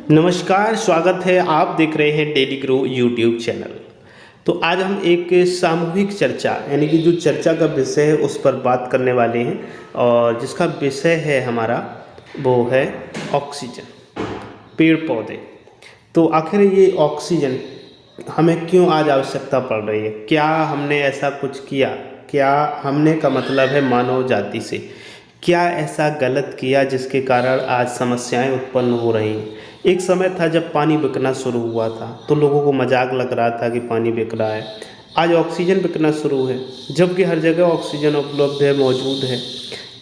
नमस्कार, स्वागत है। आप देख रहे हैं डेली ग्रो यूट्यूब चैनल। तो आज हम एक सामूहिक चर्चा यानी कि जो चर्चा का विषय है उस पर बात करने वाले हैं और जिसका विषय है हमारा वो है ऑक्सीजन, पेड़ पौधे। तो आखिर ये ऑक्सीजन हमें क्यों आज आवश्यकता पड़ रही है? क्या हमने ऐसा कुछ किया? क्या हमने का मतलब है मानव जाति से क्या ऐसा गलत किया जिसके कारण आज समस्याएं उत्पन्न हो रही हैं? एक समय था जब पानी बिकना शुरू हुआ था तो लोगों को मजाक लग रहा था कि पानी बिक रहा है। आज ऑक्सीजन बिकना शुरू है, जबकि हर जगह ऑक्सीजन उपलब्ध है, मौजूद है,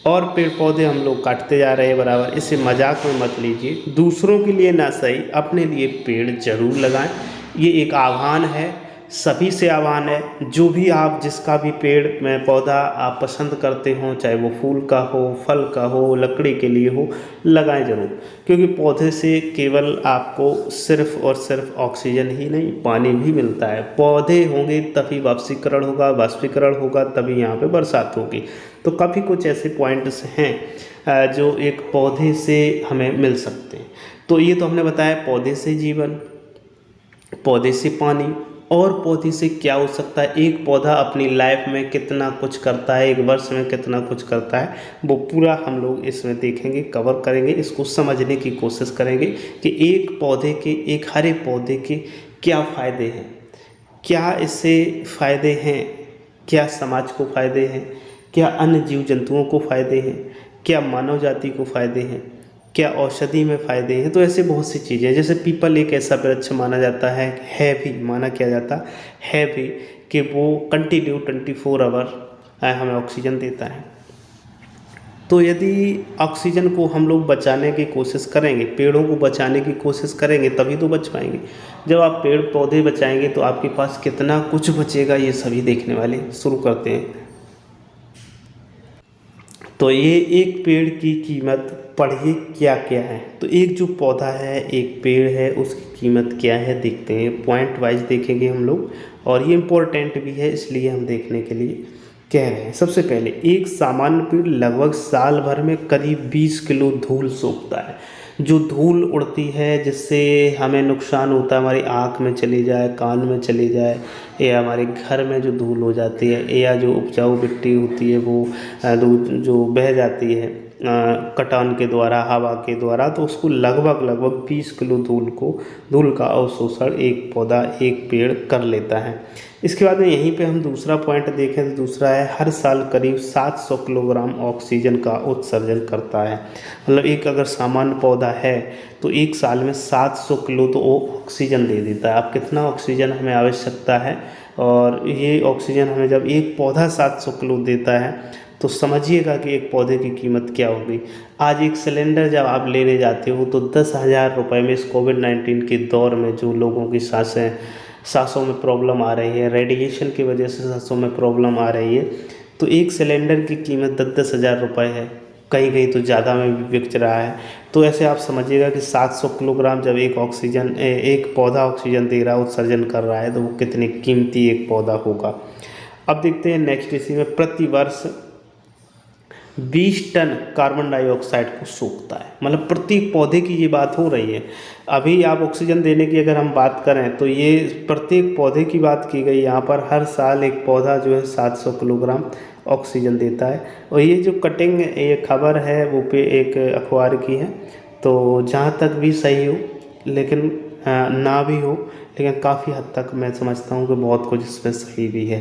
और पेड़ पौधे हम लोग काटते जा रहे हैं बराबर। इसे मजाक में मत लीजिए, दूसरों के लिए ना सही अपने लिए पेड़ जरूर लगाएं। ये एक आह्वान है, सभी से आह्वान है। जो भी आप जिसका भी पेड़ में पौधा आप पसंद करते हो, चाहे वो फूल का हो, फल का हो, लकड़ी के लिए हो, लगाएं जरूर। क्योंकि पौधे से केवल आपको सिर्फ और सिर्फ ऑक्सीजन ही नहीं, पानी भी मिलता है। पौधे होंगे तभी वाष्पीकरण होगा तभी यहाँ पे बरसात होगी। तो काफ़ी कुछ ऐसे पॉइंट्स हैं जो एक पौधे से हमें मिल सकते हैं। तो ये तो हमने बताया पौधे से जीवन, पौधे से पानी, और पौधे से क्या हो सकता है। एक पौधा अपनी लाइफ में कितना कुछ करता है, एक वर्ष में कितना कुछ करता है, वो पूरा हम लोग इसमें देखेंगे, कवर करेंगे, इसको समझने की कोशिश करेंगे कि एक हरे पौधे के क्या फ़ायदे हैं, क्या इससे फ़ायदे हैं, क्या समाज को फ़ायदे हैं, क्या अन्य जीव जंतुओं को फ़ायदे हैं, क्या मानव जाति को फ़ायदे हैं, क्या औषधि में फ़ायदे हैं। तो ऐसे बहुत सी चीज़ें, जैसे पीपल एक ऐसा वृक्ष माना जाता है भी माना किया जाता है भी कि वो कंटिन्यू 24 आवर हमें ऑक्सीजन देता है। तो यदि ऑक्सीजन को हम लोग बचाने की कोशिश करेंगे, पेड़ों को बचाने की कोशिश करेंगे, तभी तो बच पाएंगे। जब आप पेड़ पौधे बचाएंगे तो आपके पास कितना कुछ बचेगा, ये सभी देखने वाले। शुरू करते हैं। तो ये एक पेड़ की कीमत पढ़िए क्या क्या है। तो एक जो पौधा है, एक पेड़ है, उसकी कीमत क्या है देखते हैं। पॉइंट वाइज देखेंगे हम लोग, और ये इम्पोर्टेंट भी है इसलिए हम देखने के लिए कह रहे हैं। सबसे पहले, एक सामान्य पेड़ लगभग साल भर में करीब 20 किलो धूल सोखता है। जो धूल उड़ती है जिससे हमें नुकसान होता है, हमारी आँख में चली जाए, कान में चली जाए, या हमारे घर में जो धूल हो जाती है, या जो उपजाऊ मिट्टी होती है वो जो बह जाती है कटान के द्वारा, हवा के द्वारा, तो उसको लगभग 20 किलो धूल का अवशोषण एक पौधा, एक पेड़ कर लेता है। इसके बाद में यहीं पे हम दूसरा पॉइंट देखें तो दूसरा है, हर साल करीब 700 किलोग्राम ऑक्सीजन का उत्सर्जन करता है। मतलब एक अगर सामान्य पौधा है तो एक साल में 700 किलो तो वो ऑक्सीजन दे देता है। अब कितना ऑक्सीजन हमें आवश्यकता है, और ये ऑक्सीजन हमें जब एक पौधा 700 किलो देता है तो समझिएगा कि एक पौधे की कीमत क्या होगी। आज एक सिलेंडर जब आप लेने जाते हो तो 10,000 रुपये में, इस कोविड-19 के दौर में जो लोगों की सांसों में प्रॉब्लम आ रही है, रेडिएशन की वजह से सांसों में प्रॉब्लम आ रही है, तो एक सिलेंडर की कीमत 10,000 रुपये है। कहीं कहीं तो ज़्यादा में भी बिक रहा है। तो ऐसे आप समझिएगा कि 700 किलोग्राम जब एक पौधा ऑक्सीजन दे रहा है, उत्सर्जन कर रहा है, तो वो कितनी कीमती एक पौधा होगा। अब देखते हैं नेक्स्ट, इसी में प्रति वर्ष 20 टन कार्बन डाइऑक्साइड को सोखता है। मतलब प्रत्येक पौधे की ये बात हो रही है। अभी आप ऑक्सीजन देने की अगर हम बात करें तो ये प्रत्येक पौधे की बात की गई यहाँ पर। हर साल एक पौधा जो है 700 किलोग्राम ऑक्सीजन देता है। और ये जो कटिंग, ये खबर है वो पे एक अखबार की है, तो जहाँ तक भी सही हो, लेकिन ना भी हो, लेकिन काफ़ी हद तक मैं समझता हूँ कि बहुत कुछ इसमें सही भी है।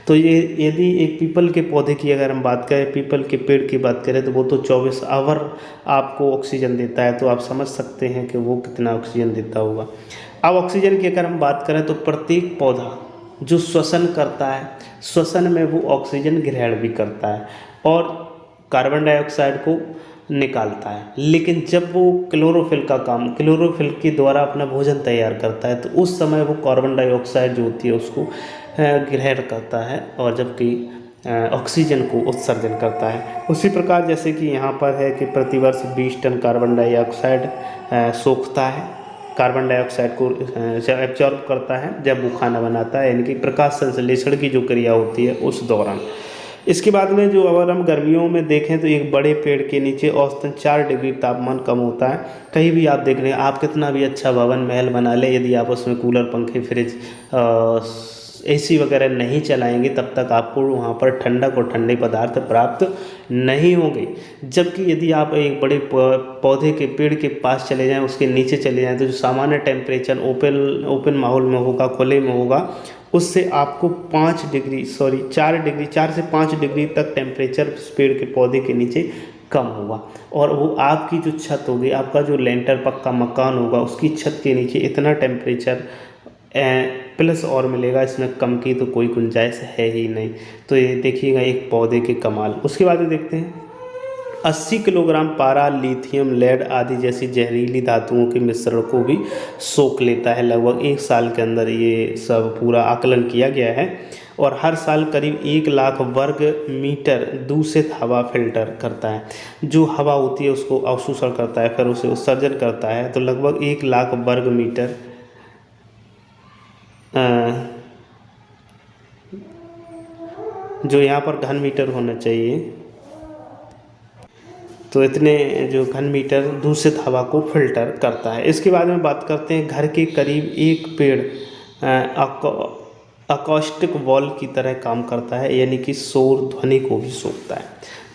तो ये यदि एक पीपल के पौधे की अगर हम बात करें, पीपल के पेड़ की बात करें, तो वो तो 24 आवर आपको ऑक्सीजन देता है। तो आप समझ सकते हैं कि वो कितना ऑक्सीजन देता होगा। अब ऑक्सीजन की अगर हम बात करें तो प्रत्येक पौधा जो श्वसन करता है, श्वसन में वो ऑक्सीजन ग्रहण भी करता है और कार्बन डाइऑक्साइड को निकालता है। लेकिन जब वो क्लोरोफिल के द्वारा अपना भोजन तैयार करता है, तो उस समय वो कार्बन डाइऑक्साइड जो होती है उसको ग्रहण करता है, और जबकि ऑक्सीजन को उत्सर्जन करता है। उसी प्रकार जैसे कि यहाँ पर है कि प्रतिवर्ष 20 टन कार्बन डाइऑक्साइड सोखता है, कार्बन डाइऑक्साइड को एब्जॉर्ब करता है जब वो खाना बनाता है, यानी कि प्रकाश संश्लेषण की जो क्रिया होती है उस दौरान। इसके बाद में जो अगर हम गर्मियों में देखें तो एक बड़े पेड़ के नीचे औसतन 4 डिग्री तापमान कम होता है। कहीं भी आप देख रहे हैं, आप कितना भी अच्छा भवन महल बना लें, यदि आप उसमें कूलर, पंखे, फ्रिज, एसी वगैरह नहीं चलाएंगे तब तक आपको वहाँ पर ठंडक और ठंडे पदार्थ प्राप्त नहीं होंगे। जबकि यदि आप एक बड़े पौधे के पेड़ के पास चले जाएं, उसके नीचे चले जाएं, तो जो सामान्य टेम्परेचर ओपन माहौल में होगा, खुले में होगा, उससे आपको 4 से 5 डिग्री तक टेम्परेचर पेड़ के पौधे के नीचे कम होगा। और वो आपकी जो छत होगी, आपका जो लेंटर पक्का मकान होगा, उसकी छत के नीचे इतना टेम्परेचर प्लस और मिलेगा, इसमें कम की तो कोई गुंजाइश है ही नहीं। तो ये देखिएगा एक पौधे के कमाल। उसके बाद देखते हैं 80 किलोग्राम पारा, लिथियम, लेड आदि जैसी जहरीली धातुओं के मिश्रण को भी सोख लेता है। लगभग 1 साल के अंदर ये सब पूरा आकलन किया गया है। और हर साल करीब 1 लाख वर्ग मीटर दूषित हवा फिल्टर करता है। जो हवा होती है उसको अवशोषण करता है, फिर उसे उत्सर्जन करता है। तो लगभग 1 लाख वर्ग मीटर जो यहाँ पर घन मीटर होना चाहिए, तो इतने जो घन मीटर दूषित हवा को फिल्टर करता है। इसके बाद में बात करते हैं, घर के करीब एक पेड़ अकॉस्टिक वॉल की तरह काम करता है, यानी कि शोर ध्वनि को भी सोखता है।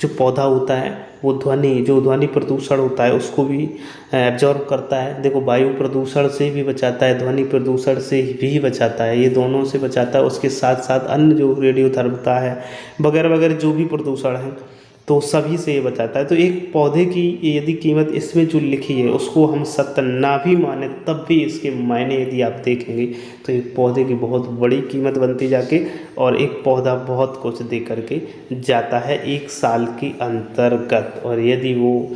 जो पौधा होता है वो ध्वनि प्रदूषण होता है उसको भी एब्जॉर्ब करता है। देखो, वायु प्रदूषण से भी बचाता है, ध्वनि प्रदूषण से भी बचाता है, ये दोनों से बचाता है। उसके साथ साथ अन्य जो रेडियोधर्मिता है वगैरह वगैरह जो भी प्रदूषण है, तो सभी से ये बचाता है। तो एक पौधे की यदि कीमत इसमें जो लिखी है उसको हम सत्य ना भी माने, तब भी इसके मायने यदि आप देखेंगे तो एक पौधे की बहुत बड़ी कीमत बनती जाके, और एक पौधा बहुत कुछ दे करके जाता है 1 साल के अंतर्गत। और यदि वो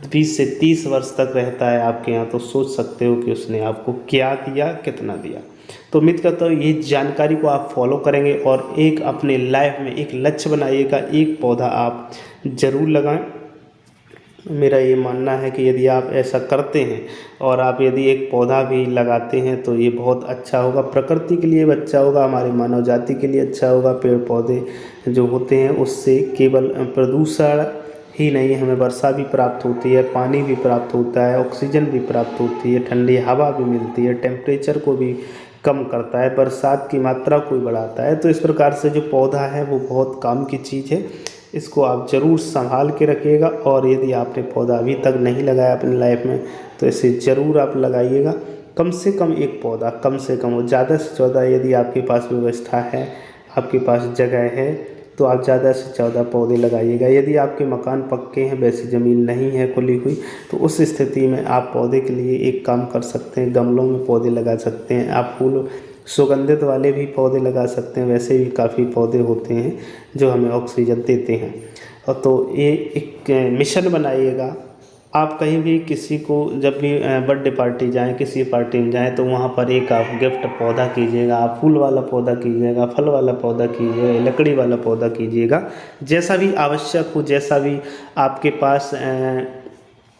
20 से 30 वर्ष तक रहता है आपके यहाँ, तो सोच सकते हो कि उसने आपको क्या दिया, कितना दिया। तो उम्मीद करता हूँ ये जानकारी को आप फॉलो करेंगे और एक अपने लाइफ में एक लक्ष्य बनाइएगा, एक पौधा आप ज़रूर लगाएं। मेरा ये मानना है कि यदि आप ऐसा करते हैं और आप यदि एक पौधा भी लगाते हैं तो ये बहुत अच्छा होगा, प्रकृति के लिए भी अच्छा होगा, हमारी मानव जाति के लिए अच्छा होगा। पेड़ पौधे जो होते हैं उससे केवल प्रदूषण ही नहीं, हमें वर्षा भी प्राप्त होती है, पानी भी प्राप्त होता है, ऑक्सीजन भी प्राप्त होती है, ठंडी हवा भी मिलती है, टेम्परेचर को भी कम करता है, बरसात की मात्रा को बढ़ाता है। तो इस प्रकार से जो पौधा है वो बहुत काम की चीज़ है, इसको आप ज़रूर संभाल के रखिएगा। और यदि आपने पौधा अभी तक नहीं लगाया अपनी लाइफ में तो इसे ज़रूर आप लगाइएगा। कम से कम एक पौधा, कम से कम, और ज़्यादा से ज़्यादा यदि आपके पास व्यवस्था है, आपके पास जगह है, तो आप ज़्यादा से ज़्यादा पौधे लगाइएगा। यदि आपके मकान पक्के हैं, वैसी ज़मीन नहीं है खुली हुई, तो उस स्थिति में आप पौधे के लिए एक काम कर सकते हैं, गमलों में पौधे लगा सकते हैं। आप फूल सुगंधित वाले भी पौधे लगा सकते हैं, वैसे भी काफ़ी पौधे होते हैं जो हमें ऑक्सीजन देते हैं। और तो ये एक मिशन बनाइएगा। आप कहीं भी किसी को जब भी बर्थडे पार्टी जाएं, किसी पार्टी में जाएं, तो वहाँ पर एक आप गिफ्ट पौधा कीजिएगा। आप फूल वाला पौधा कीजिएगा, फल वाला पौधा कीजिएगा, लकड़ी वाला पौधा कीजिएगा, जैसा भी आवश्यक हो, जैसा भी आपके पास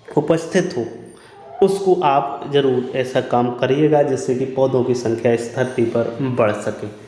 उपस्थित हो, उसको आप ज़रूर ऐसा काम करिएगा जिससे कि पौधों की संख्या इस धरती पर बढ़ सके।